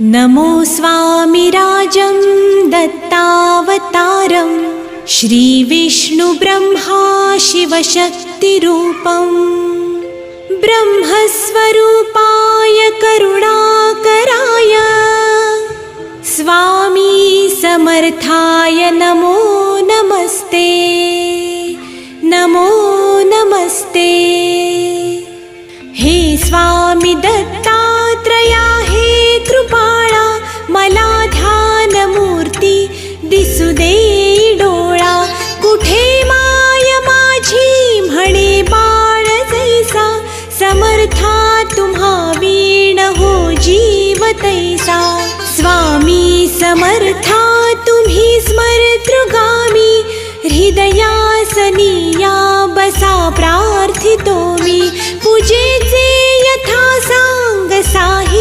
नमो स्वामिराजं दत्तावतारं श्रीविष्णुब्रह्मा शिवशक्तिरूपं ब्रह्मस्वरूपाय करुणाकराय स्वामी समर्थाय नमो नमस्ते नमो नमस्ते। हे स्वामी दत्तात्रया हे कृपाळा मला ध्यानमूर्ती दिसू दे डोळा कुठे माय माझी म्हणे बाळ जैसा समर्था तुम्हा वीण हो जीव तैसा स्वामी समर्था तुम्ही स्मरतृगामी हृदयासनिया बसा प्रार्थितो मी पूजेचे यथा सांग साहि